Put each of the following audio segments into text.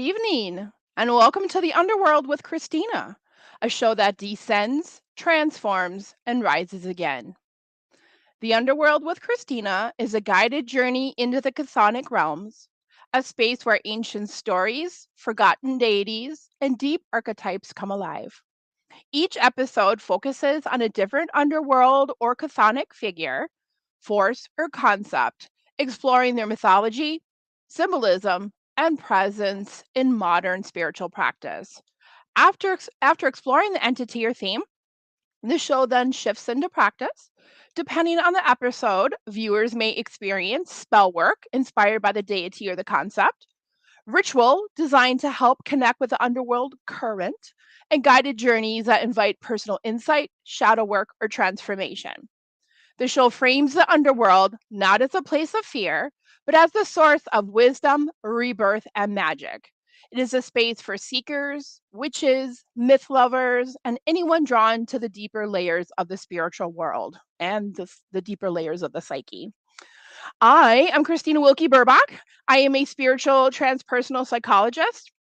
evening, and welcome to the Underworld with Christina, a show that descends, transforms, and rises again. The Underworld with Christina is a guided journey into the chthonic realms, a space where ancient stories, forgotten deities, and deep archetypes come alive. Each episode focuses on a different underworld or chthonic figure, force, or concept, exploring their mythology, symbolism, and presence in modern spiritual practice. After exploring the entity or theme, the show then shifts into practice. Depending on the episode, viewers may experience spell work inspired by the deity or the concept, ritual designed to help connect with the underworld current, and guided journeys that invite personal insight, shadow work, or transformation. The show frames the underworld not as a place of fear, but as the source of wisdom, rebirth, and magic. It is a space for seekers, witches, myth lovers, and anyone drawn to the deeper layers of the spiritual world and the deeper layers of the psyche. I am Christina Wilkie Burbach. I am a spiritual transpersonal psychologist,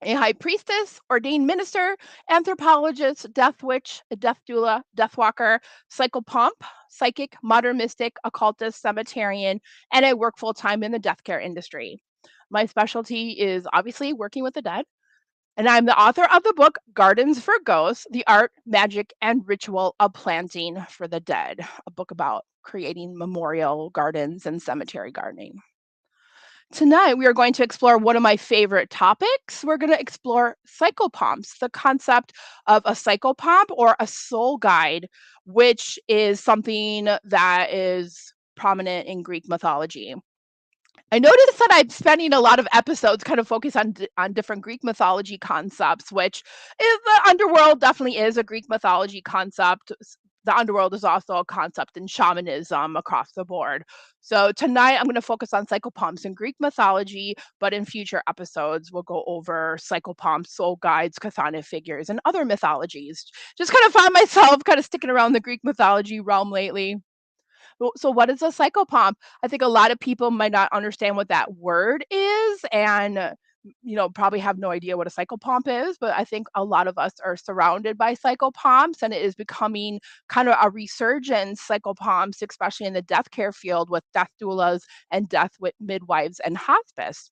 a high priestess, ordained minister, anthropologist, death witch, a death doula, death walker, psychopomp, psychic, modern mystic, occultist, cemeterian, and I work full time in the death care industry. My specialty is obviously working with the dead, and I'm the author of the book Gardens for Ghosts: The Art, Magic, and Ritual of Planting for the Dead, a book about creating memorial gardens and cemetery gardening. Tonight, we are going to explore one of my favorite topics. We're going to explore psychopomps, the concept of a psychopomp or a soul guide, which is something that is prominent in Greek mythology. I noticed that I'm spending a lot of episodes kind of focused on different Greek mythology concepts, which is the underworld definitely is a Greek mythology concept. The underworld is also a concept in shamanism across the board. So tonight I'm going to focus on psychopomps in Greek mythology, but in future episodes we'll go over psychopomps, soul guides, chthonic figures, and other mythologies. Just kind of found myself kind of sticking around the Greek mythology realm lately. So what is a psychopomp? I think a lot of people might not understand what that word is and probably have no idea what a psychopomp is, but I think a lot of us are surrounded by psychopomps and it is becoming kind of a resurgence psychopomps, especially in the death care field with death doulas and death with midwives and hospice.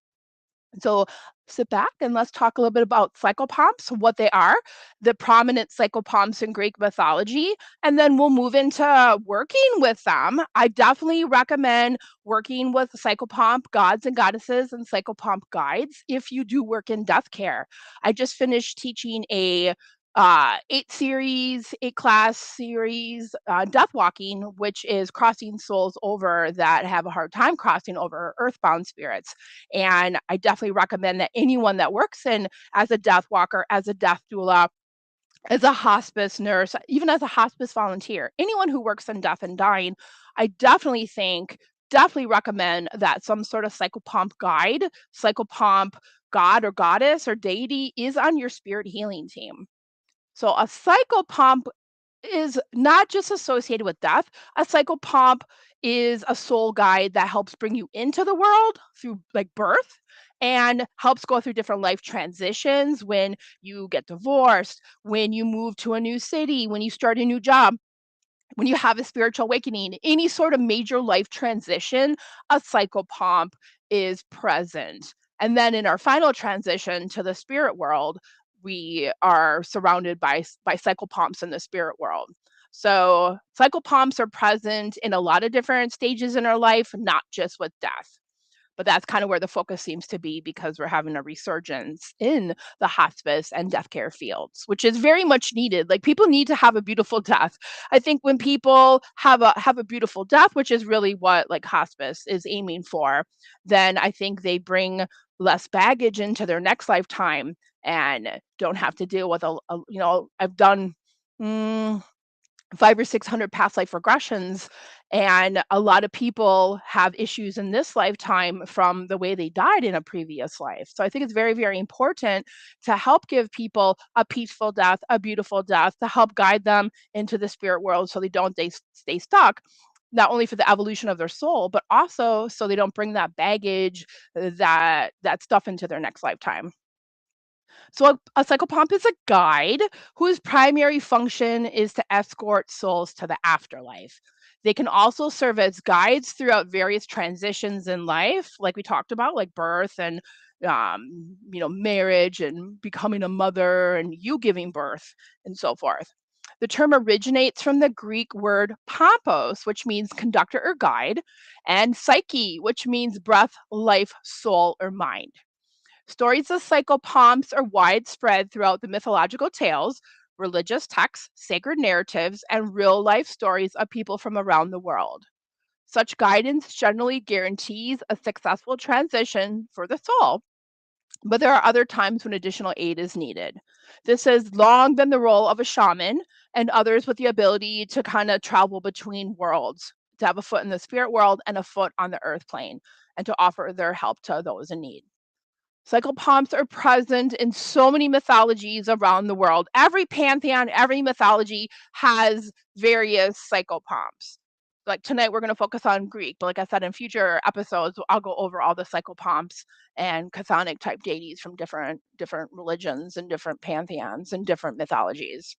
So sit back and let's talk a little bit about psychopomps, what they are, the prominent psychopomps in Greek mythology, and then we'll move into working with them. I definitely recommend working with psychopomp gods and goddesses and psychopomp guides if you do work in death care. I just finished teaching a eight class series, death walking, which is crossing souls over that have a hard time crossing over earthbound spirits. And I definitely recommend that anyone that works in as a death walker, as a death doula, as a hospice nurse, even as a hospice volunteer, anyone who works in death and dying, I definitely recommend that some sort of psychopomp guide, psychopomp god or goddess or deity is on your spirit healing team. So a psychopomp is not just associated with death. A psychopomp is a soul guide that helps bring you into the world through like birth and helps go through different life transitions when you get divorced, when you move to a new city, when you start a new job, when you have a spiritual awakening, any sort of major life transition, a psychopomp is present. And then in our final transition to the spirit world, we are surrounded by psychopomps in the spirit world. So psychopomps are present in a lot of different stages in our life, not just with death. But that's kind of where the focus seems to be because we're having a resurgence in the hospice and death care fields, which is very much needed. Like people need to have a beautiful death. I think when people have a beautiful death, which is really what like hospice is aiming for, then I think they bring less baggage into their next lifetime and don't have to deal with I've done mm, 5 or 600 past life regressions, and a lot of people have issues in this lifetime from the way they died in a previous life. So I think it's very, very important to help give people a peaceful death, a beautiful death, to help guide them into the spirit world so they don't stay stuck. not only for the evolution of their soul, but also so they don't bring that baggage, that stuff into their next lifetime. So a psychopomp is a guide whose primary function is to escort souls to the afterlife. They can also serve as guides throughout various transitions in life, like we talked about, like birth and marriage and becoming a mother and you giving birth and so forth. The term originates from the Greek word pompos, which means conductor or guide, and psyche, which means breath, life, soul, or mind. Stories of psychopomps are widespread throughout the mythological tales, religious texts, sacred narratives, and real life stories of people from around the world. Such guidance generally guarantees a successful transition for the soul, but there are other times when additional aid is needed. This has long been the role of a shaman and others with the ability to kind of travel between worlds, to have a foot in the spirit world and a foot on the earth plane, and to offer their help to those in need. Psychopomps are present in so many mythologies around the world. Every pantheon, every mythology has various psychopomps. Like tonight, we're going to focus on Greek, but like I said, in future episodes, I'll go over all the psychopomps and chthonic type deities from different religions and different pantheons and different mythologies.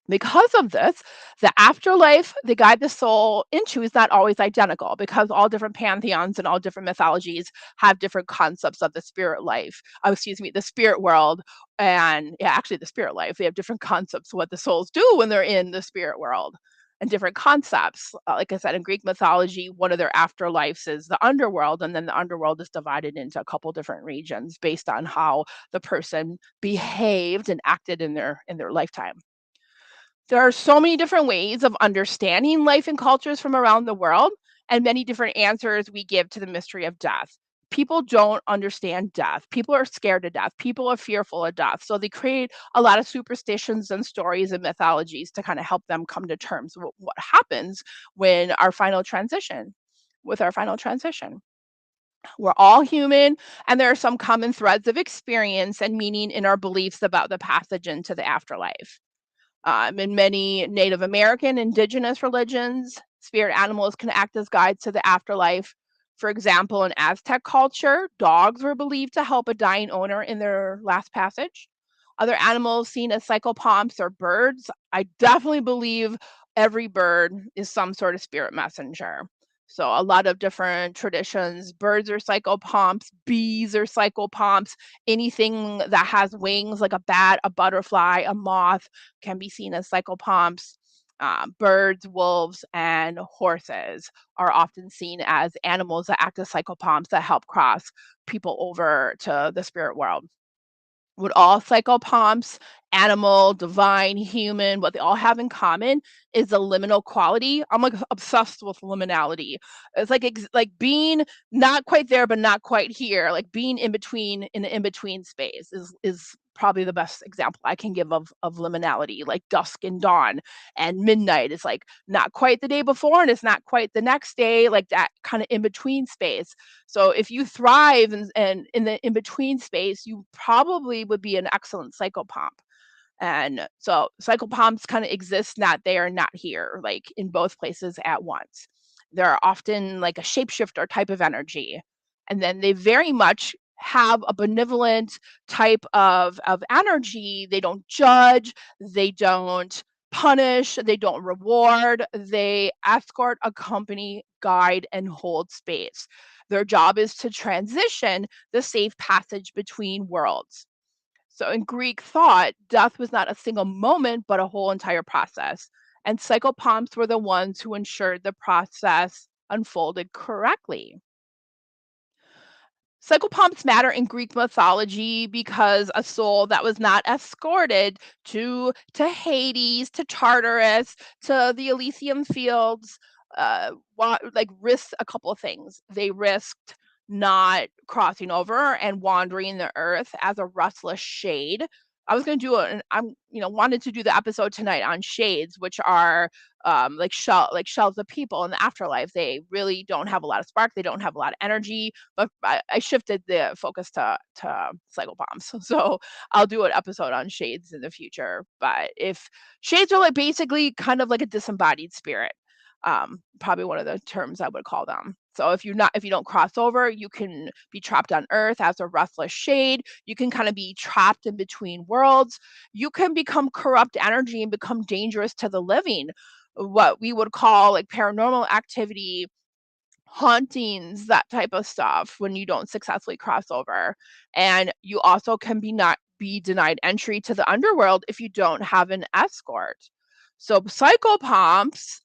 Because of this, the afterlife they guide the soul into is not always identical because all different pantheons and all different mythologies have different concepts of the spirit life. Excuse me, the spirit world, and yeah, actually the spirit life. They have different concepts of what the souls do when they're in the spirit world and different concepts. Like I said, in Greek mythology, one of their afterlives is the underworld, and then the underworld is divided into a couple different regions based on how the person behaved and acted in their lifetime. There are so many different ways of understanding life and cultures from around the world, and many different answers we give to the mystery of death. People don't understand death. People are scared of death. People are fearful of death. So they create a lot of superstitions and stories and mythologies to kind of help them come to terms with what happens when with our final transition. We're all human, and there are some common threads of experience and meaning in our beliefs about the passage into the afterlife. In many Native American, indigenous religions, spirit animals can act as guides to the afterlife. For example, in Aztec culture, dogs were believed to help a dying owner in their last passage. Other animals seen as psychopomps or birds, I definitely believe every bird is some sort of spirit messenger. So a lot of different traditions, birds are psychopomps, bees are psychopomps, anything that has wings like a bat, a butterfly, a moth can be seen as psychopomps. Birds, wolves, and horses are often seen as animals that act as psychopomps that help cross people over to the spirit world. What all psychopomps, animal, divine, human, what they all have in common is a liminal quality. I'm like obsessed with liminality. It's like like being not quite there, but not quite here. Like being in between in the in between space is probably the best example I can give of liminality. Like dusk and dawn and midnight is like not quite the day before and it's not quite the next day. Like that kind of in between space. So if you thrive and in the in between space, you probably would be an excellent psychopomp. And so psychopomps kind of exist not there, not here, like in both places at once. They're often like a shapeshifter type of energy. And then they very much have a benevolent type of energy. They don't judge, they don't punish, they don't reward, they escort, accompany, guide, and hold space. Their job is to transition the safe passage between worlds. So in Greek thought, death was not a single moment, but a whole entire process. And psychopomps were the ones who ensured the process unfolded correctly. Psychopomps matter in Greek mythology because a soul that was not escorted to Hades, to Tartarus, to the Elysium fields, like risked a couple of things. They risked not crossing over and wandering the earth as a restless shade. I was going to do it. I'm wanted to do the episode tonight on shades, which are like shells of people in the afterlife. They really don't have a lot of spark. They don't have a lot of energy, but I shifted the focus to psychobombs. So I'll do an episode on shades in the future. But if shades are like basically kind of like a disembodied spirit. Probably one of the terms I would call them. So if you don't cross over, you can be trapped on Earth as a restless shade. You can kind of be trapped in between worlds. You can become corrupt energy and become dangerous to the living. What we would call like paranormal activity, hauntings, that type of stuff when you don't successfully cross over. And you also can not be denied entry to the underworld if you don't have an escort. So psychopomps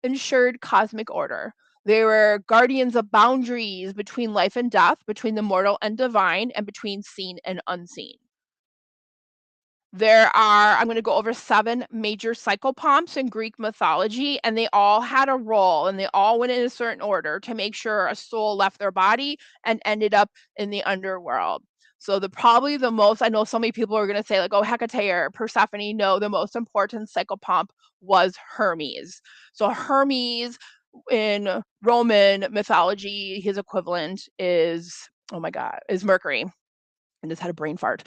ensured cosmic order. They were guardians of boundaries between life and death, between the mortal and divine, and between seen and unseen. I'm going to go over 7 major psychopomps in Greek mythology, and they all had a role and they all went in a certain order to make sure a soul left their body and ended up in the underworld. So probably the most, I know so many people are going to say like, oh, Hecate or Persephone. No, the most important psychopomp was Hermes. So Hermes in Roman mythology, his equivalent is, oh my God, is Mercury. I just had a brain fart.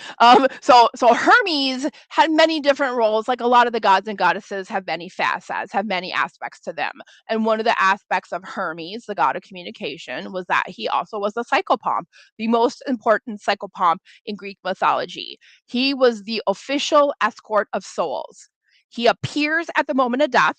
So Hermes had many different roles, like a lot of the gods and goddesses have many facets, have many aspects to them. And one of the aspects of Hermes, the god of communication, was that he also was a psychopomp, the most important psychopomp in Greek mythology. He was the official escort of souls. He appears at the moment of death.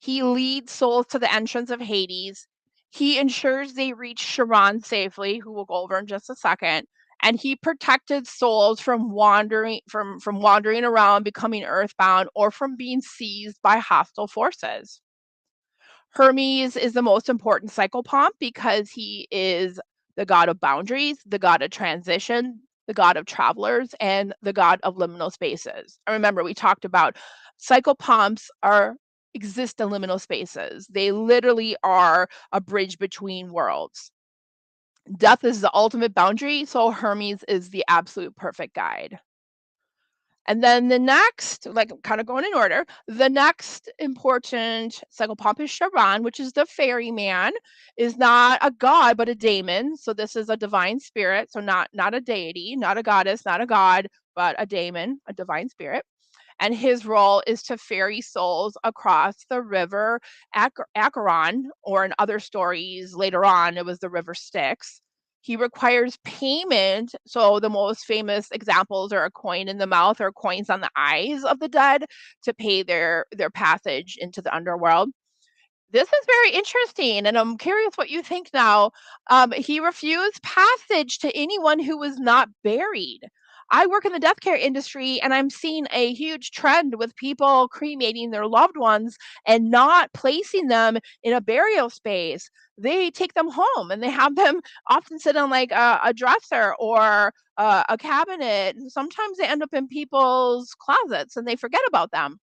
He leads souls to the entrance of Hades. He ensures they reach Charon safely, who we'll go over in just a second. And he protected souls from wandering around, becoming earthbound, or from being seized by hostile forces. Hermes is the most important psychopomp because he is the god of boundaries, the god of transition, the god of travelers, and the god of liminal spaces. And remember, we talked about psychopomps exist in liminal spaces. They literally are a bridge between worlds. Death is the ultimate boundary, so Hermes is the absolute perfect guide. And then the next, like kind of going in order, the next important psychopomp is Charon, which is the ferryman, is not a god but a daemon. So this is a divine spirit, so not a deity, not a goddess, not a god, but a daemon, a divine spirit. And his role is to ferry souls across the river Acheron, or in other stories later on, it was the river Styx. He requires payment. So the most famous examples are a coin in the mouth or coins on the eyes of the dead to pay their passage into the underworld. This is very interesting, and I'm curious what you think now. He refused passage to anyone who was not buried. I work in the death care industry, and I'm seeing a huge trend with people cremating their loved ones and not placing them in a burial space. They take them home and they have them often sit on like a dresser or a cabinet. And sometimes they end up in people's closets and they forget about them.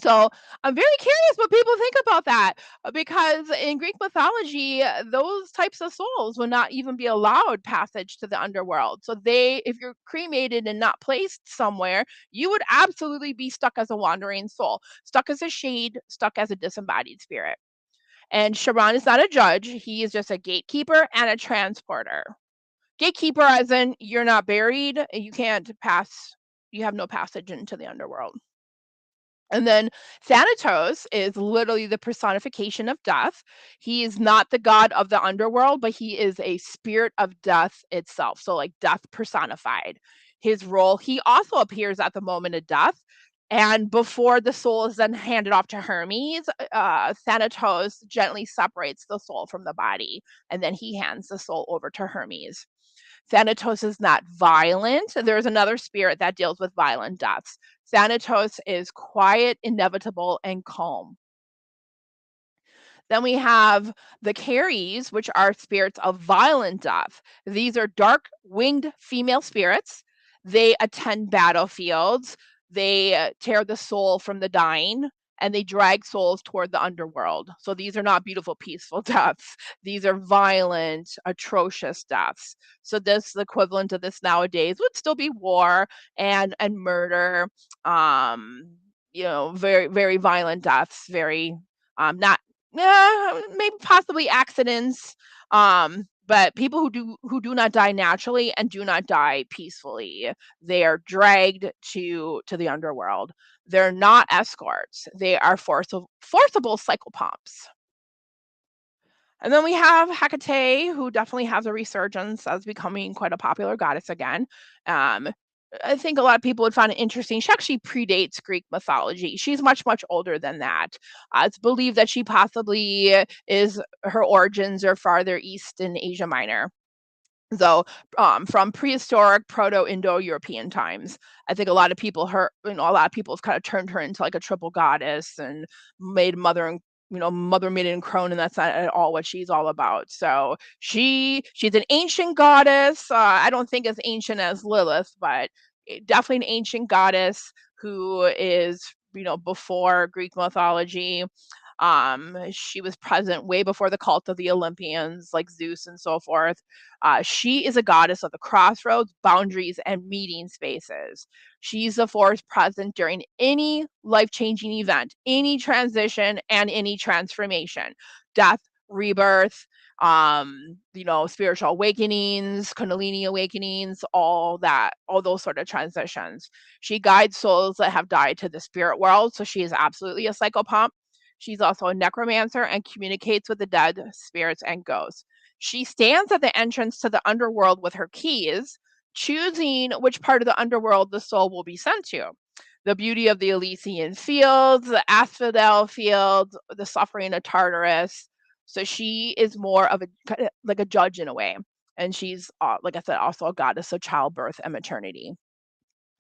So I'm very curious what people think about that, because in Greek mythology, those types of souls would not even be allowed passage to the underworld. So if you're cremated and not placed somewhere, you would absolutely be stuck as a wandering soul, stuck as a shade, stuck as a disembodied spirit. And Charon is not a judge; he is just a gatekeeper and a transporter. Gatekeeper, as in you're not buried, you can't pass, you have no passage into the underworld. And then Thanatos is literally the personification of death. He is not the god of the underworld, but he is a spirit of death itself. So, like death personified. His role, he also appears at the moment of death. And before the soul is then handed off to Hermes, Thanatos gently separates the soul from the body. And then he hands the soul over to Hermes. Thanatos is not violent. There's another spirit that deals with violent deaths. Thanatos is quiet, inevitable, and calm. Then we have the Caries, which are spirits of violent death. These are dark winged female spirits. They attend battlefields. They tear the soul from the dying and they drag souls toward the underworld. So these are not beautiful, peaceful deaths. These are violent, atrocious deaths. So this, the equivalent of this nowadays would still be war and murder. Very, very violent deaths, very not maybe possibly accidents, But people who do not die naturally and do not die peacefully, they are dragged to the underworld. They're not escorts. They are forcible psychopomps. And then we have Hecate, who definitely has a resurgence as becoming quite a popular goddess again. Um, I think a lot of people would find it interesting. She actually predates Greek mythology. She's much, much older than that. It's believed that she possibly is her origins are farther east in Asia Minor. So, from prehistoric Proto-Indo-European times, I think a lot of people a lot of people have kind of turned her into like a triple goddess and made mother, maiden, and crone, and that's not at all what she's all about. So she's an ancient goddess. I don't think as ancient as Lilith, but definitely an ancient goddess who is before Greek mythology. She was present way before the cult of the Olympians, like Zeus and so forth. She is a goddess of the crossroads, boundaries, and meeting spaces. She's the force present during any life changing event, any transition, and any transformation, death, rebirth, spiritual awakenings, Kundalini awakenings, all those sort of transitions. She guides souls that have died to the spirit world. So she is absolutely a psychopomp. She's also a necromancer and communicates with the dead, spirits, and ghosts. She stands at the entrance to the underworld with her keys, choosing which part of the underworld the soul will be sent to. The beauty of the Elysian fields, the Asphodel fields, the suffering of Tartarus. So she is more of like a judge in a way. And she's, like I said, also a goddess of childbirth and maternity.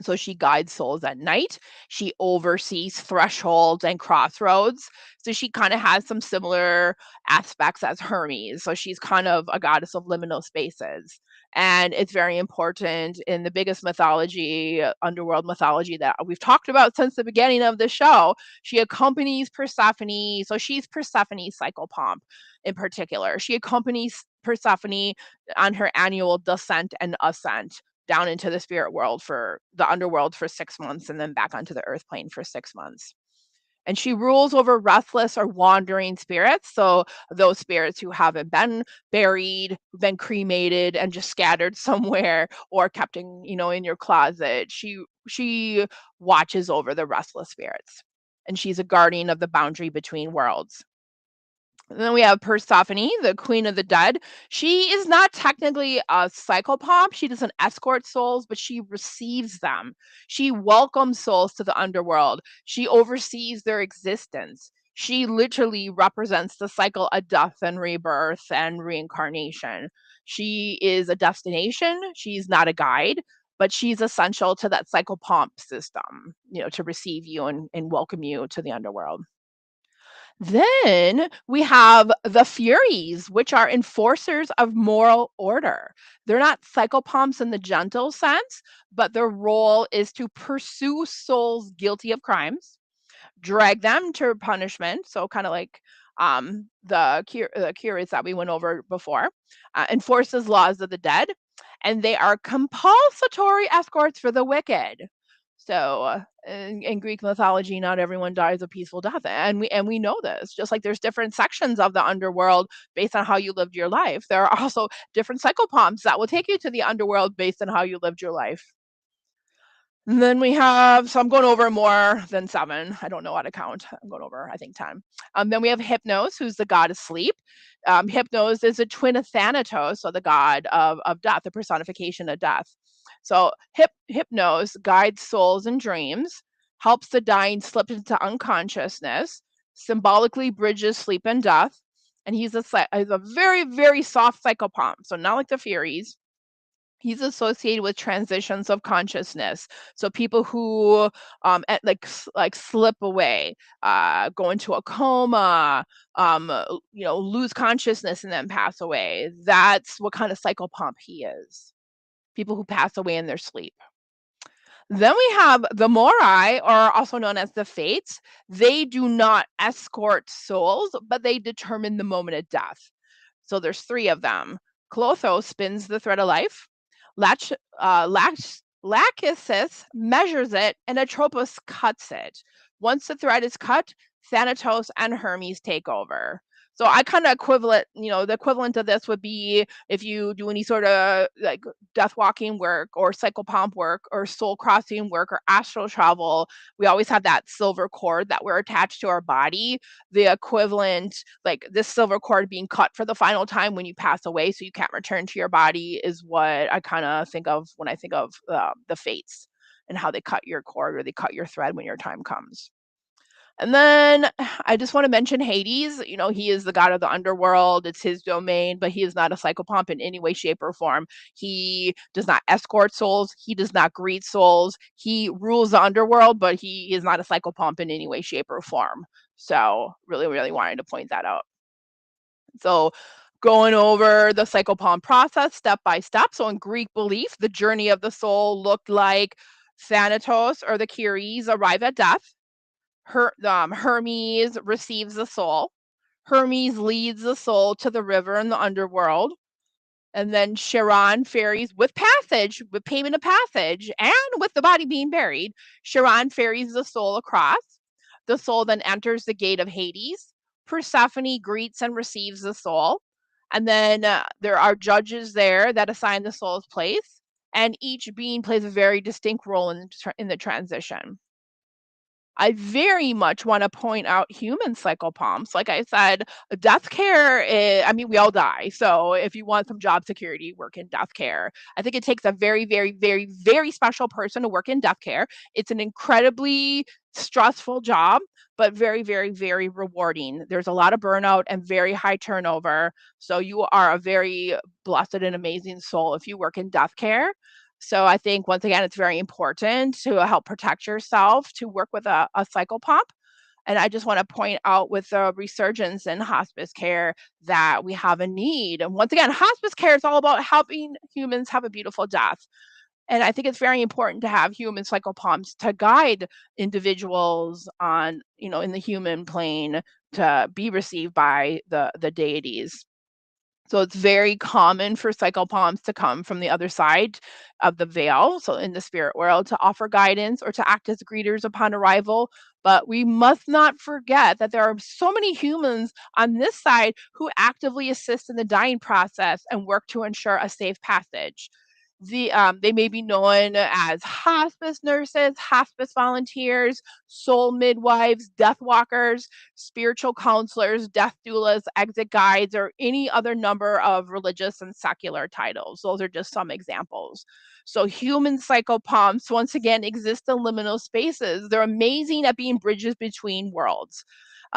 So she guides souls at night. She oversees thresholds and crossroads. So she kind of has some similar aspects as Hermes. So she's kind of a goddess of liminal spaces. And it's very important in the biggest mythology, underworld mythology that we've talked about since the beginning of the show. She accompanies Persephone. So she's Persephone's psychopomp in particular. She accompanies Persephone on her annual descent and ascent down into the spirit world for the underworld for 6 months and then back onto the earth plane for 6 months. And she rules over restless or wandering spirits. So those spirits who haven't been buried, been cremated, and just scattered somewhere or kept in your closet. She watches over the restless spirits. And she's a guardian of the boundary between worlds. And then we have Persephone, the queen of the dead. She is not technically a psychopomp. She doesn't escort souls, but she receives them. She welcomes souls to the underworld. She oversees their existence. She literally represents the cycle of death and rebirth and reincarnation. She is a destination. She's not a guide, but she's essential to that psychopomp system, to receive you and welcome you to the underworld. Then we have the Furies, which are enforcers of moral order. They're not psychopomps in the gentle sense, but their role is to pursue souls guilty of crimes, drag them to punishment. So kind of like the Curies that we went over before, enforces laws of the dead, and they are compulsory escorts for the wicked. So, in Greek mythology, not everyone dies a peaceful death, and we know this. Just like there's different sections of the underworld based on how you lived your life, there are also different psychopomps that will take you to the underworld based on how you lived your life. And then we have, so I'm going over more than 7. I don't know how to count. I'm going over, I think, 10. Then we have Hypnos, who's the god of sleep. Hypnos is a twin of Thanatos, so the god of death, the personification of death. So Hypnos guides souls in dreams, helps the dying slip into unconsciousness, symbolically bridges sleep and death, and he's a very, very soft psychopomp, so not like the Furies. He's associated with transitions of consciousness. So people who like slip away, go into a coma, lose consciousness and then pass away. That's what kind of psychopomp he is. People who pass away in their sleep. Then we have the Morai, or also known as the Fates. They do not escort souls, but they determine the moment of death. So there's 3 of them. Clotho spins the thread of life. Lachesis measures it, and Atropos cuts it. Once the thread is cut, Thanatos and Hermes take over. So I kind of equivalent, the equivalent of this would be if you do any sort of like death walking work or psychopomp work or soul crossing work or astral travel, we always have that silver cord that we're attached to our body. The equivalent, like this silver cord being cut for the final time when you pass away, so you can't return to your body, is what I kind of think of when I think of the fates and how they cut your cord or they cut your thread when your time comes. And then I just want to mention Hades. He is the god of the underworld. It's his domain, but he is not a psychopomp in any way, shape, or form. He does not escort souls. He does not greet souls. He rules the underworld, but he is not a psychopomp in any way, shape, or form. So really, really wanted to point that out. So going over the psychopomp process step by step. So in Greek belief, the journey of the soul looked like Thanatos or the Kyries arrive at death. Hermes receives the soul. Hermes leads the soul to the river in the underworld. And then Charon ferries with payment of passage, and with the body being buried. Charon ferries the soul across. The soul then enters the gate of Hades. Persephone greets and receives the soul. And then there are judges there that assign the soul's place. And each being plays a very distinct role in the transition. I very much want to point out human psychopomps. Like I said, death care, I mean, we all die. So if you want some job security, work in death care. I think it takes a very, very, very, very special person to work in death care. It's an incredibly stressful job, but very, very, very rewarding. There's a lot of burnout and very high turnover. So you are a very blessed and amazing soul if you work in death care. So I think once again, it's very important to help protect yourself to work with a psychopomp. And I just want to point out with the resurgence in hospice care that we have a need. And once again, hospice care is all about helping humans have a beautiful death. And I think it's very important to have human psychopomps to guide individuals on, in the human plane to be received by the deities. So it's very common for psychopomps to come from the other side of the veil, so in the spirit world, to offer guidance or to act as greeters upon arrival. But we must not forget that there are so many humans on this side who actively assist in the dying process and work to ensure a safe passage. They may be known as hospice nurses, hospice volunteers, soul midwives, death walkers, spiritual counselors, death doulas, exit guides, or any other number of religious and secular titles. Those are just some examples. So human psychopomps, once again, exist in liminal spaces. They're amazing at being bridges between worlds.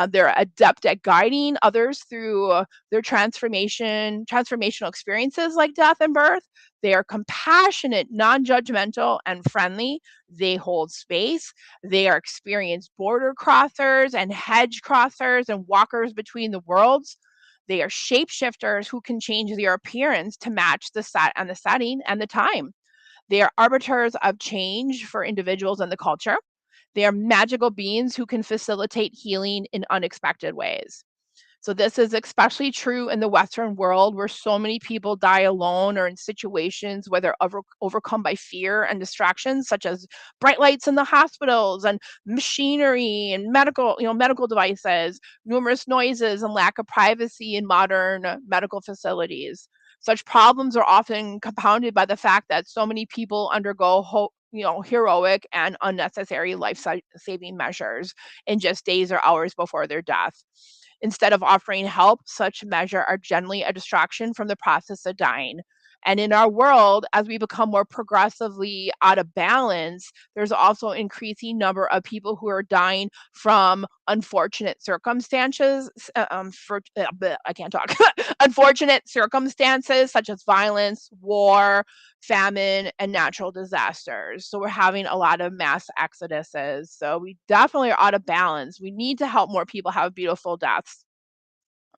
They're adept at guiding others through their transformational experiences like death and birth. They are compassionate, non-judgmental, and friendly. They hold space. They are experienced border crossers and hedge crossers and walkers between the worlds. They are shapeshifters who can change their appearance to match the set and the setting and the time. They are arbiters of change for individuals and the culture. They are magical beings who can facilitate healing in unexpected ways. So this is especially true in the Western world where so many people die alone or in situations where they're overcome by fear and distractions, such as bright lights in the hospitals and machinery and medical devices, numerous noises and lack of privacy in modern medical facilities. Such problems are often compounded by the fact that so many people undergo heroic and unnecessary life-saving measures in just days or hours before their death. Instead of offering help, such measures are generally a distraction from the process of dying. And in our world, as we become more progressively out of balance, there's also an increasing number of people who are dying from unfortunate circumstances. I can't talk. Unfortunate circumstances such as violence, war, famine, and natural disasters. So we're having a lot of mass exoduses. So we definitely are out of balance. We need to help more people have beautiful deaths.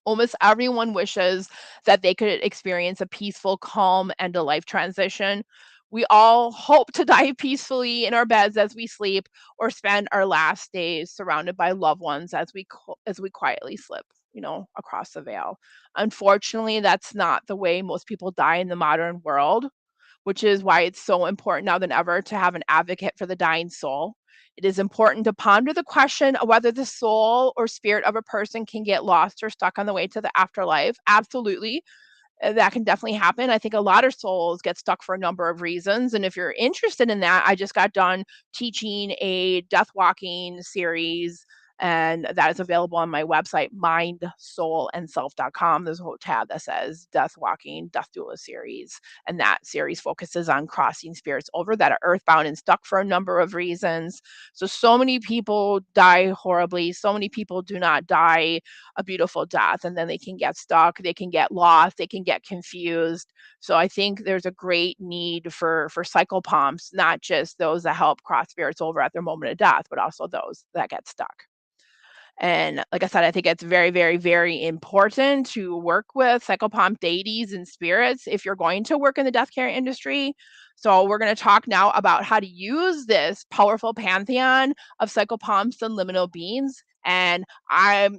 Almost everyone wishes that they could experience a peaceful, calm end of life transition. We all hope to die peacefully in our beds as we sleep or spend our last days surrounded by loved ones as we quietly slip, across the veil. Unfortunately, that's not the way most people die in the modern world, which is why it's so important now than ever to have an advocate for the dying soul. It is important to ponder the question of whether the soul or spirit of a person can get lost or stuck on the way to the afterlife. Absolutely. That can definitely happen. I think a lot of souls get stuck for a number of reasons. And if you're interested in that, I just got done teaching a death walking series, and that is available on my website, mindsoulandself.com. There's a whole tab that says Death Walking, Death Doula series. And that series focuses on crossing spirits over that are earthbound and stuck for a number of reasons. So many people die horribly. So many people do not die a beautiful death, and then they can get stuck, they can get lost, they can get confused. So I think there's a great need for psychopomps, not just those that help cross spirits over at their moment of death, but also those that get stuck. And like I said, I think it's very, very, very important to work with psychopomp deities and spirits if you're going to work in the death care industry. So we're going to talk now about how to use this powerful pantheon of psychopomps and liminal beings. And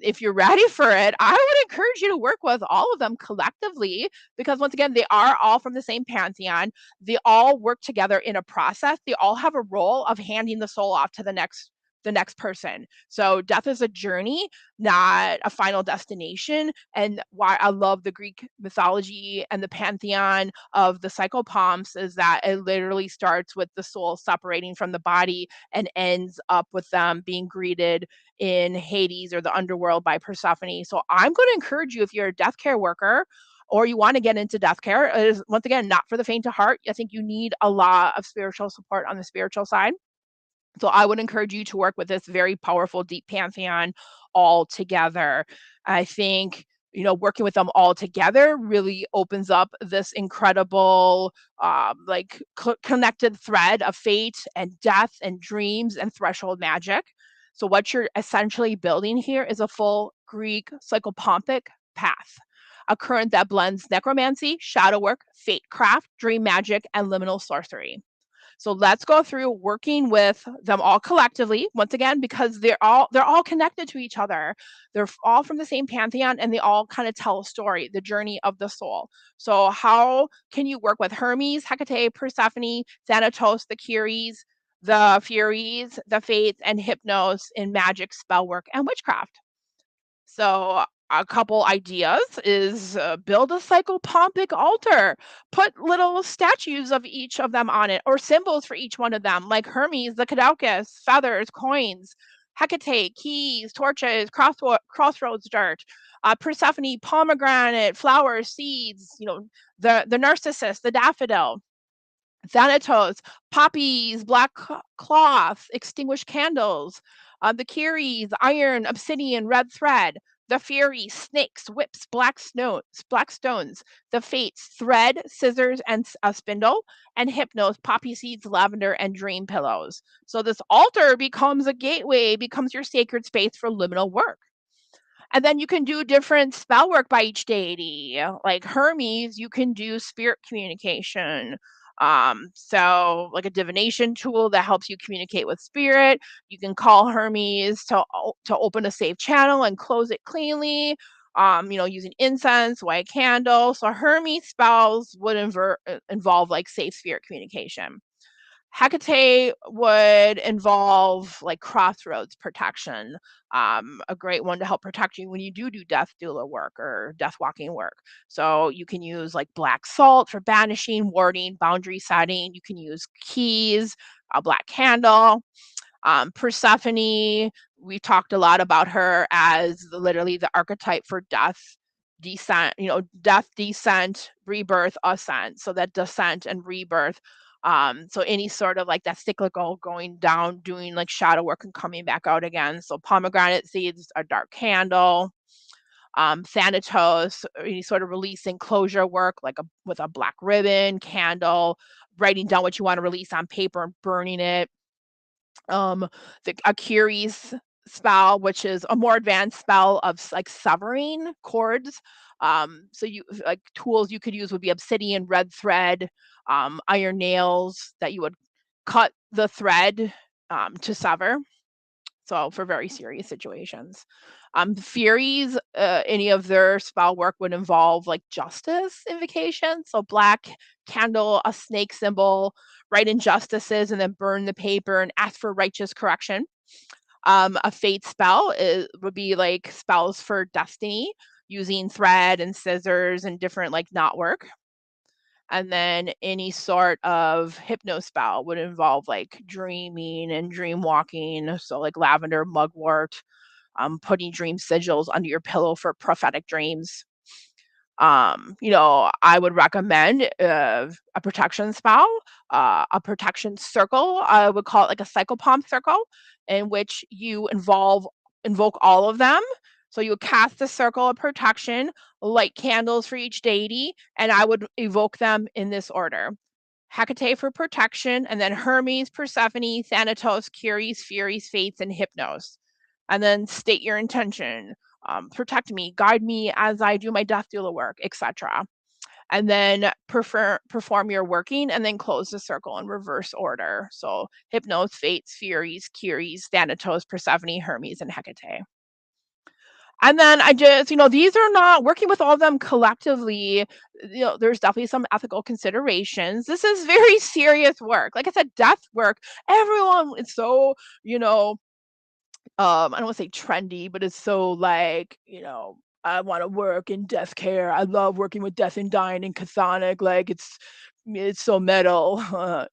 if you're ready for it, I would encourage you to work with all of them collectively, because once again, they are all from the same pantheon. They all work together in a process. They all have a role of handing the soul off to the next person. So death is a journey, not a final destination. And why I love the Greek mythology and the pantheon of the psychopomps is that it literally starts with the soul separating from the body and ends up with them being greeted in Hades or the underworld by Persephone. So I'm going to encourage you, if you're a death care worker or you want to get into death care, it is once again not for the faint of heart. I think you need a lot of spiritual support on the spiritual side. So I would encourage you to work with this very powerful deep pantheon all together. I think, working with them all together really opens up this incredible, like connected thread of fate and death and dreams and threshold magic. So what you're essentially building here is a full Greek psychopompic path, a current that blends necromancy, shadow work, fate craft, dream magic, and liminal sorcery. So let's go through working with them all collectively, once again, because they're all connected to each other. They're all from the same pantheon, and they all kind of tell a story, the journey of the soul. So how can you work with Hermes, Hecate, Persephone, Thanatos, the Curies, the Furies, the Fates, and Hypnos in magic, spell work, and witchcraft? So a couple ideas is, build a psychopompic altar. Put little statues of each of them on it, or symbols for each one of them, like Hermes, the caduceus, feathers, coins; Hecate, keys, torches, crossroads dirt; Persephone, pomegranate, flowers, seeds. The narcissus, the daffodil; Thanatos, poppies, black cloth, extinguished candles; the Curies, iron, obsidian, red thread; the Furies, snakes, whips, black stones; the Fates, thread, scissors, and a spindle; and Hypnos, poppy seeds, lavender, and dream pillows. So this altar becomes a gateway, becomes your sacred space for liminal work. And then you can do different spell work by each deity. Like Hermes, you can do spirit communication. So like a divination tool that helps you communicate with spirit. You can call Hermes to open a safe channel and close it cleanly. Using incense, white candle. So Hermes spells would involve like safe spirit communication. Hecate would involve like crossroads protection, a great one to help protect you when you do death doula work or death walking work. So you can use like black salt for banishing, warding, boundary setting. You can use keys, a black candle. Persephone, we talked a lot about her as literally the archetype for death, descent, death, descent, rebirth, ascent. So that descent and rebirth. So any sort of like that cyclical going down, doing like shadow work and coming back out again. So pomegranate seeds, a dark candle. Thanatos, any sort of releasing closure work, like with a black ribbon, candle, writing down what you want to release on paper and burning it. The Akiri's spell, which is a more advanced spell of like severing cords. So you like tools you could use would be obsidian, red thread, iron nails that you would cut the thread to sever. So for very serious situations. Furies, any of their spell work would involve like justice invocation. So black candle, a snake symbol, write injustices and then burn the paper and ask for righteous correction. A fate spell would be like spells for destiny using thread and scissors and different like knot work. And then any sort of hypno spell would involve like dreaming and dream walking. So like lavender, mugwort, putting dream sigils under your pillow for prophetic dreams. I would recommend a protection spell, a protection circle. I would call it like a psychopomp circle, in which you invoke all of them. So you would cast the circle of protection, light candles for each deity, and I would evoke them in this order. Hecate for protection, and then Hermes, Persephone, Thanatos, Curies, Furies, Fates, and Hypnos. And then state your intention. Protect me, guide me as I do my death dealer work, etc. And then perform your working and then close the circle in reverse order. So Hypnos, Fates, Furies, Curies, Thanatos, Persephone, Hermes, and Hecate. And then these are not working with all of them collectively. There's definitely some ethical considerations. This is very serious work. Like I said, death work. Everyone is so, you know, I don't want to say trendy, but it's so like, I want to work in death care. I love working with death and dying and chthonic. Like it's so metal.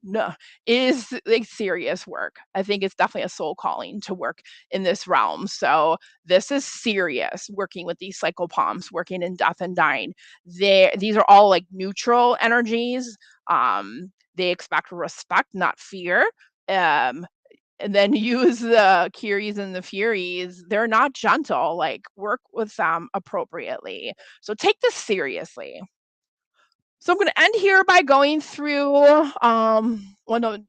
No, it is like serious work. I think it's definitely a soul calling to work in this realm. So this is serious working with these psychopomps, working in death and dying. These are all like neutral energies. They expect respect, not fear. Um, and then use the Curies and the Furies. They're not gentle, like, work with them appropriately. So take this seriously. So I'm gonna end here by going through, one of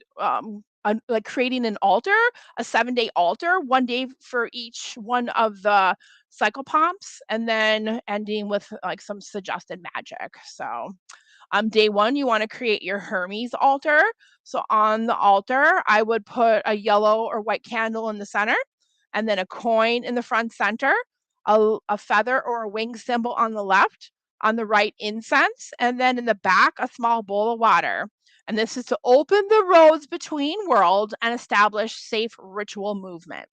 like, creating an altar, a 7-day altar, 1 day for each one of the psychopomps, and then ending with, like, some suggested magic. So day one, you want to create your Hermes altar. So on the altar, I would put a yellow or white candle in the center, and then a coin in the front center, a feather or a wing symbol on the left, on the right, incense, and then in the back, a small bowl of water. And this is to open the roads between worlds and establish safe ritual movement.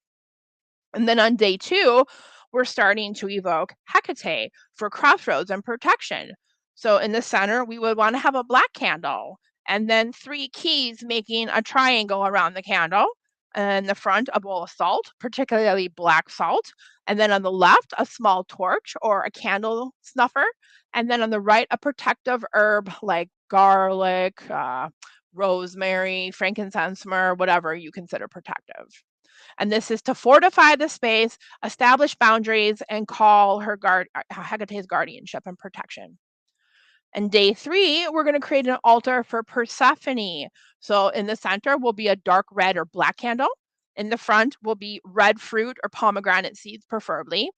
And then on day two, we're starting to evoke Hecate for crossroads and protection. So in the center, we would want to have a black candle and then 3 keys making a triangle around the candle. And the front, a bowl of salt, particularly black salt. And then on the left, a small torch or a candle snuffer. And then on the right, a protective herb like garlic, rosemary, frankincense, myrrh, whatever you consider protective. And this is to fortify the space, establish boundaries, and call Hecate's guardianship and protection. And day 3, we're going to create an altar for Persephone. So in the center will be a dark red or black candle. In the front will be red fruit or pomegranate seeds, preferably.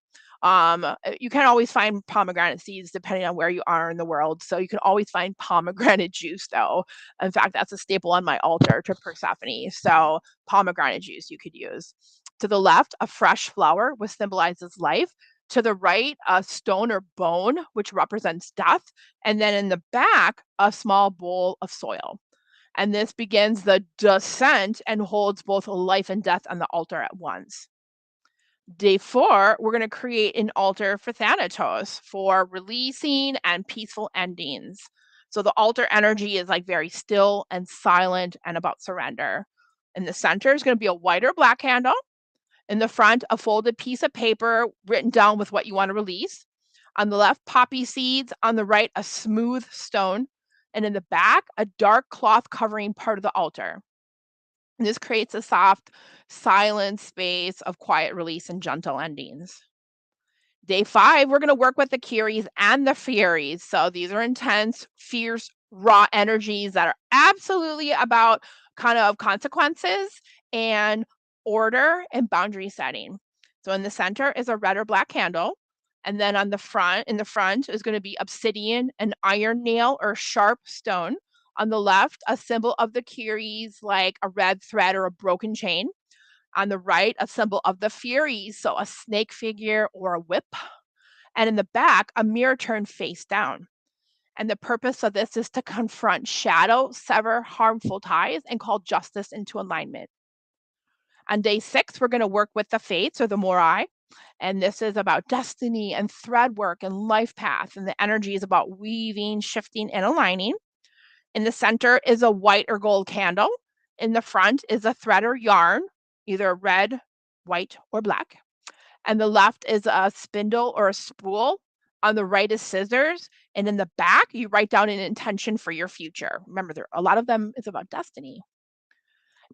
You can always find pomegranate seeds depending on where you are in the world. So you can always find pomegranate juice, though. In fact, that's a staple on my altar to Persephone. So pomegranate juice you could use. To the left, a fresh flower, which symbolizes life. To the right, a stone or bone, which represents death. And then in the back, a small bowl of soil. And this begins the descent and holds both life and death on the altar at once. Day 4, we're going to create an altar for Thanatos for releasing and peaceful endings. So the altar energy is like very still and silent and about surrender. In the center is going to be a white or black candle. In the front, a folded piece of paper written down with what you want to release. On the left, poppy seeds. On the right, a smooth stone. And in the back, a dark cloth covering part of the altar. And this creates a soft, silent space of quiet release and gentle endings. Day 5, we're going to work with the Curies and the Furies. So these are intense, fierce, raw energies that are absolutely about kind of consequences and order and boundary setting. So in the center is a red or black candle. And then in the front is going to be obsidian, an iron nail or sharp stone. On the left, a symbol of the Curies like a red thread or a broken chain. On the right, a symbol of the Furies, so a snake figure or a whip. And in the back, a mirror turned face down. And the purpose of this is to confront shadow, sever harmful ties, and call justice into alignment. On day 6, we're going to work with the fates or the morai. And this is about destiny and thread work and life path. And the energy is about weaving, shifting, and aligning. In the center is a white or gold candle. In the front is a thread or yarn, either red, white, or black. And the left is a spindle or a spool. On the right is scissors. And in the back, you write down an intention for your future. Remember, a lot of them is about destiny.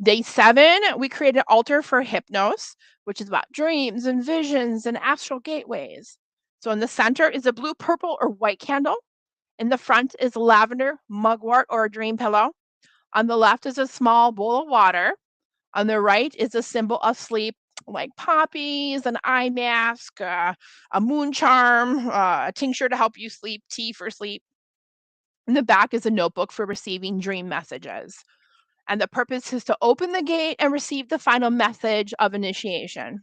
Day 7, we create an altar for hypnos, which is about dreams and visions and astral gateways. So in the center is a blue, purple, or white candle. In the front is lavender, mugwort, or a dream pillow. On the left is a small bowl of water. On the right is a symbol of sleep, like poppies, an eye mask, a moon charm, a tincture to help you sleep, tea for sleep. In the back is a notebook for receiving dream messages. And the purpose is to open the gate and receive the final message of initiation.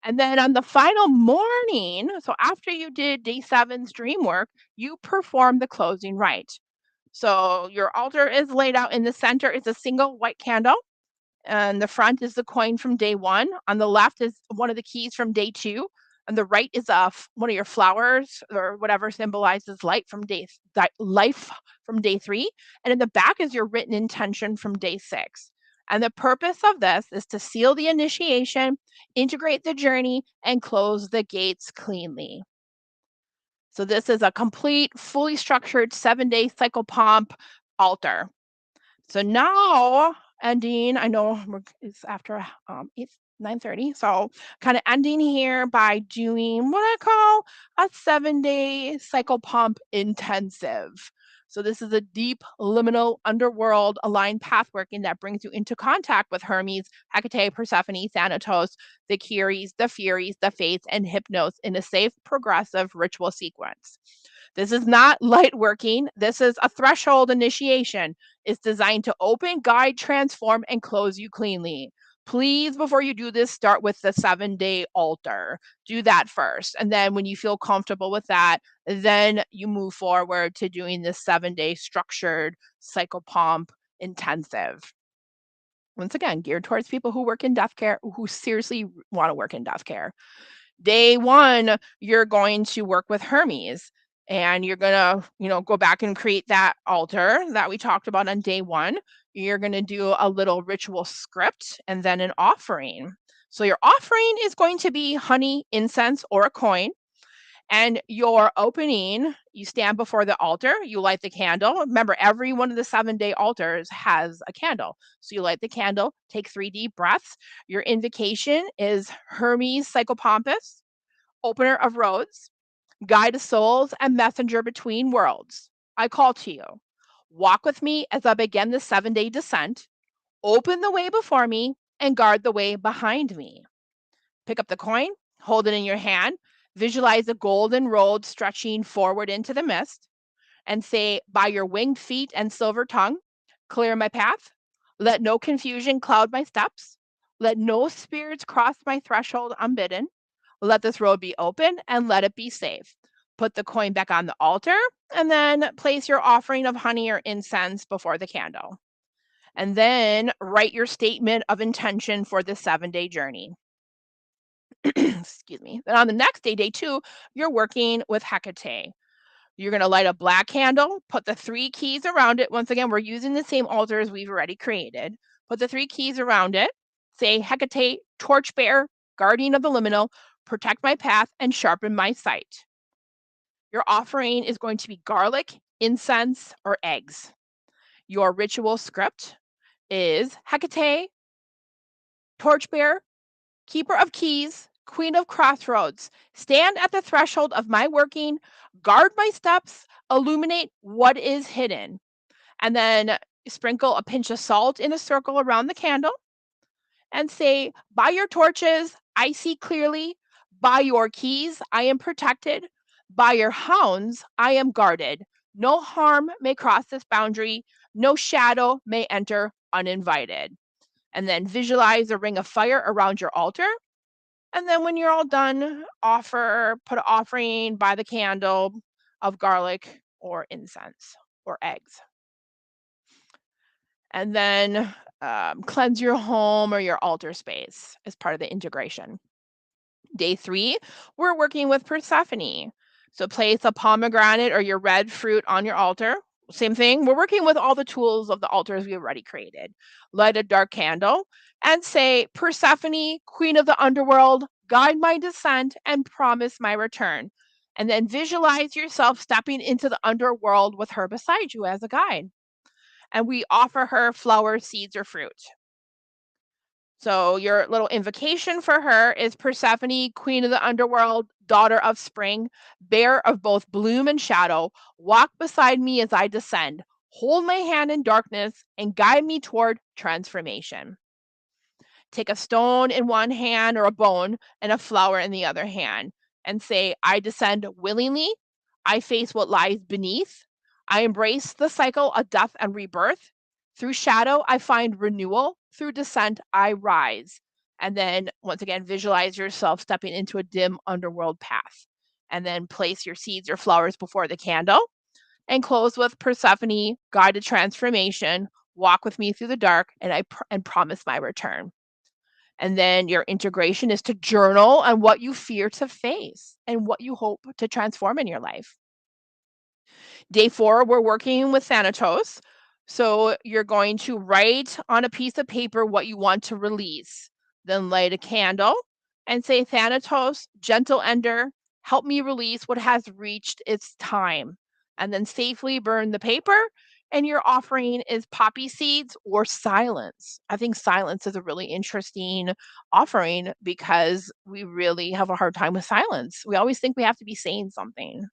And then on the final morning, so after you did day 7's dream work, you perform the closing rite. So your altar is laid out. In the center is a single white candle. And the front is the coin from day 1. On the left is one of the keys from day 2. On the right is one of your flowers or whatever symbolizes life from day 3. And in the back is your written intention from day 6. And the purpose of this is to seal the initiation, integrate the journey, and close the gates cleanly. So this is a complete, fully structured 7-day cycle pomp altar. So now, ending, I know it's after 9:30, so kind of ending here by doing what I call a 7-day cycle pump intensive. So this is a deep, liminal, underworld aligned path working that brings you into contact with Hermes, Hecate, Persephone, Thanatos, the Curies, the Furies, the Fates, and Hypnos in a safe, progressive ritual sequence. This is not light working. This is a threshold initiation. It's designed to open, guide, transform, and close you cleanly. Please, before you do this, start with the 7-day altar. Do that first. And then when you feel comfortable with that, then you move forward to doing this 7-day structured cycle pomp intensive. Once again, geared towards people who work in death care, who seriously want to work in death care. Day 1, you're going to work with Hermes. And you're going to, go back and create that altar that we talked about on day 1. You're going to do a little ritual script and then an offering. So your offering is going to be honey, incense, or a coin. And your opening, you stand before the altar, you light the candle. Remember, every one of the 7-day altars has a candle. So you light the candle, take 3 deep breaths. Your invocation is Hermes Psychopompus, opener of roads, guide of souls, and messenger between worlds. I call to you. Walk with me as I begin the 7-day descent. Open the way before me and guard the way behind me. Pick up the coin, hold it in your hand, visualize a golden road stretching forward into the mist, and say, by your winged feet and silver tongue, clear my path. Let no confusion cloud my steps. Let no spirits cross my threshold unbidden. Let this road be open and let it be safe. Put the coin back on the altar and then place your offering of honey or incense before the candle. And then write your statement of intention for the 7-day journey. Excuse me. Then on the next day, day 2, you're working with Hecate. You're going to light a black candle, put the 3 keys around it. Once again, we're using the same altars we've already created. Put the 3 keys around it. Say, Hecate, torchbearer, guardian of the liminal, protect my path and sharpen my sight. Your offering is going to be garlic, incense, or eggs. Your ritual script is Hecate, torchbearer, keeper of keys, queen of crossroads, stand at the threshold of my working, guard my steps, illuminate what is hidden. And then sprinkle a pinch of salt in a circle around the candle and say, by your torches, I see clearly. By your keys, I am protected. By your hounds, I am guarded. No harm may cross this boundary. No shadow may enter uninvited. And then visualize a ring of fire around your altar. And then when you're all done, put an offering by the candle of garlic or incense or eggs. And then cleanse your home or your altar space as part of the integration. Day 3, we're working with Persephone. So place a pomegranate or your red fruit on your altar. Same thing. We're working with all the tools of the altars we already created. Light a dark candle and say, Persephone, queen of the underworld, guide my descent and promise my return. And then visualize yourself stepping into the underworld with her beside you as a guide. And we offer her flowers, seeds, or fruit. So your little invocation for her is Persephone, queen of the underworld, daughter of spring, bearer of both bloom and shadow, walk beside me as I descend, hold my hand in darkness, and guide me toward transformation. Take a stone in one hand or a bone and a flower in the other hand and say, I descend willingly. I face what lies beneath. I embrace the cycle of death and rebirth. Through shadow, I find renewal. Through descent, I rise. And then once again, visualize yourself stepping into a dim underworld path. And then place your seeds or flowers before the candle and close with Persephone, guided transformation. Walk with me through the dark, and and promise my return. And then your integration is to journal on what you fear to face and what you hope to transform in your life. Day 4, we're working with Thanatos. So you're going to write on a piece of paper what you want to release, then light a candle and say, Thanatos, gentle ender, help me release what has reached its time. And then safely burn the paper. And your offering is poppy seeds or silence. I think silence is a really interesting offering because we really have a hard time with silence. We always think we have to be saying something.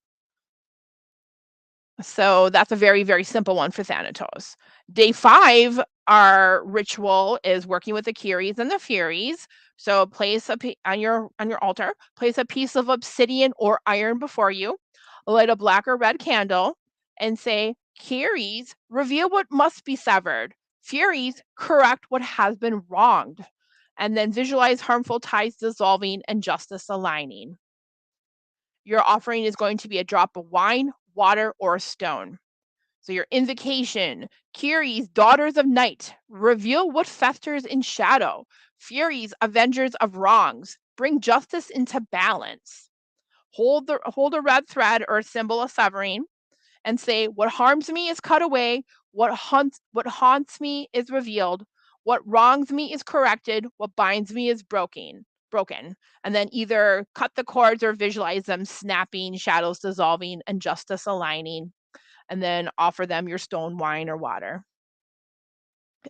So that's a very, very simple one for Thanatos. Day 5, our ritual is working with the Curies and the Furies. So place on your altar, place a piece of obsidian or iron before you, light a black or red candle, and say, Curies, reveal what must be severed. Furies, correct what has been wronged. And then visualize harmful ties dissolving and justice aligning. Your offering is going to be a drop of wine, water, or a stone. So your invocation, Curies, daughters of night, reveal what festers in shadow. Furies, avengers of wrongs, bring justice into balance. Hold a red thread or a symbol of severing and say, what harms me is cut away, what haunts me is revealed, what wrongs me is corrected, what binds me is broken. And then either cut the cords or visualize them snapping, shadows dissolving, and justice aligning, and then offer them your stone, wine, or water.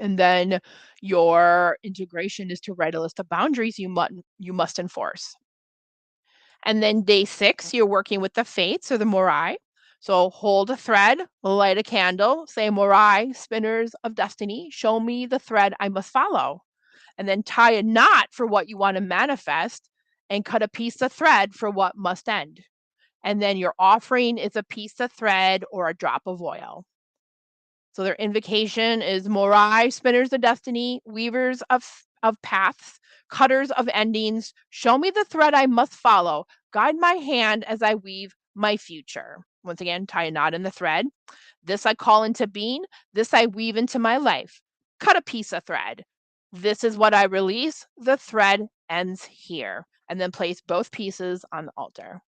And then your integration is to write a list of boundaries you must enforce. And then day 6, you're working with the fates or the morai. So hold a thread, light a candle, say, Morai, spinners of destiny, show me the thread I must follow. And then tie a knot for what you want to manifest and cut a piece of thread for what must end. And then your offering is a piece of thread or a drop of oil. So their invocation is Morai, spinners of destiny, weavers of paths, cutters of endings. Show me the thread I must follow. Guide my hand as I weave my future. Once again, tie a knot in the thread. This I call into being. This I weave into my life. Cut a piece of thread. This is what I release. The thread ends here. And then place both pieces on the altar.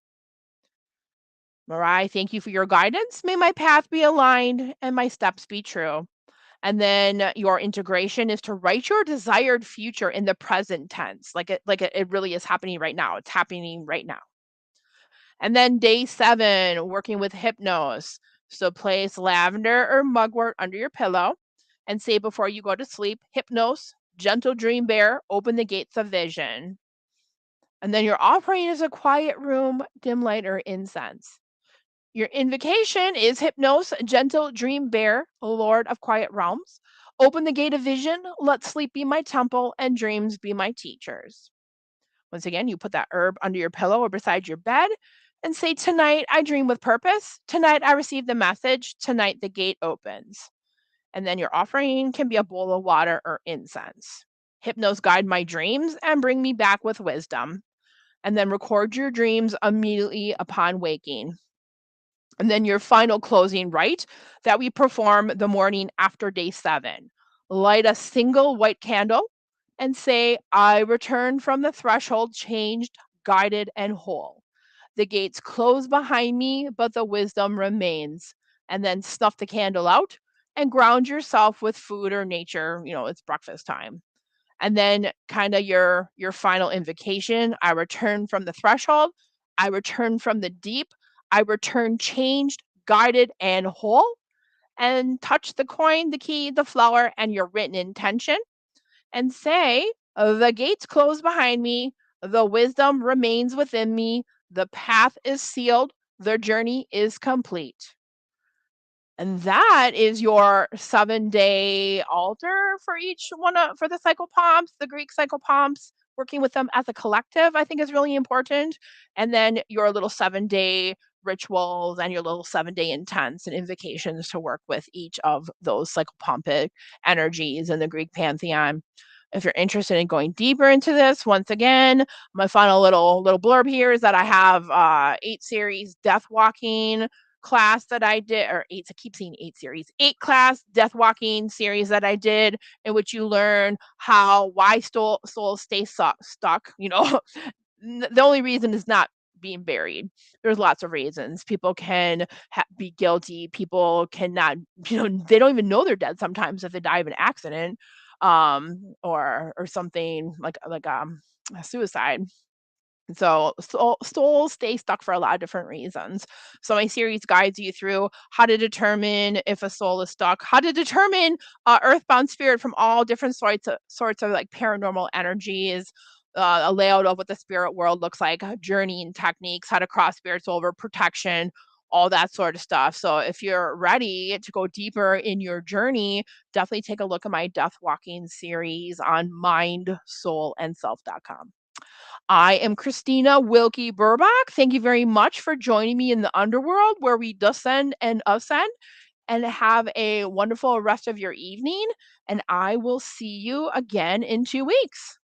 Mariah, thank you for your guidance. May my path be aligned and my steps be true. And then your integration is to write your desired future in the present tense, like it really is happening right now. It's happening right now. And then day 7, working with hypnos. So place lavender or mugwort under your pillow and say before you go to sleep, hypnos, gentle dream bear, open the gates of vision. And then your offering is a quiet room, dim light, or incense. Your invocation is Hypnos, gentle dream bear, lord of quiet realms. Open the gate of vision, let sleep be my temple and dreams be my teachers. Once again, you put that herb under your pillow or beside your bed and say, Tonight I dream with purpose. Tonight I receive the message. Tonight the gate opens. And then your offering can be a bowl of water or incense. Hypnos guide my dreams and bring me back with wisdom. And then record your dreams immediately upon waking. And then your final closing rite that we perform the morning after day 7. Light a single white candle and say, I return from the threshold changed, guided, and whole. The gates close behind me, but the wisdom remains. And then snuff the candle out and ground yourself with food or nature. It's breakfast time. And then kind of your final invocation. I return from the threshold. I return from the deep. I return changed, guided, and whole. And touch the coin, the key, the flower, and your written intention and say, the gates close behind me, the wisdom remains within me, the path is sealed, the journey is complete. And that is your 7-day altar for each one for the psychopomps, the Greek psychopomps. Working with them as a collective, I think, is really important. And then your little 7-day rituals and your little 7-day intents and invocations to work with each of those psychopompic energies in the Greek pantheon. If you're interested in going deeper into this, once again, my final little blurb here is that I have 8 series death walking class that I did, or eight, I keep saying 8 series, 8 class death walking series that I did, in which you learn why souls stay stuck. The only reason is not being buried. There's lots of reasons. People can be guilty. People cannot, they don't even know they're dead sometimes if they die of an accident, or something like a suicide. So souls stay stuck for a lot of different reasons. So my series guides you through how to determine if a soul is stuck, how to determine earthbound spirit from all different sorts of like paranormal energies, a layout of what the spirit world looks like, journeying techniques, how to cross spirits over, protection, all that sort of stuff. So if you're ready to go deeper in your journey, definitely take a look at my Death Walking series on mindsoulandself.com. I am Christina Wilkie Burbach. Thank you very much for joining me in the underworld where we descend and ascend, and have a wonderful rest of your evening. And I will see you again in 2 weeks.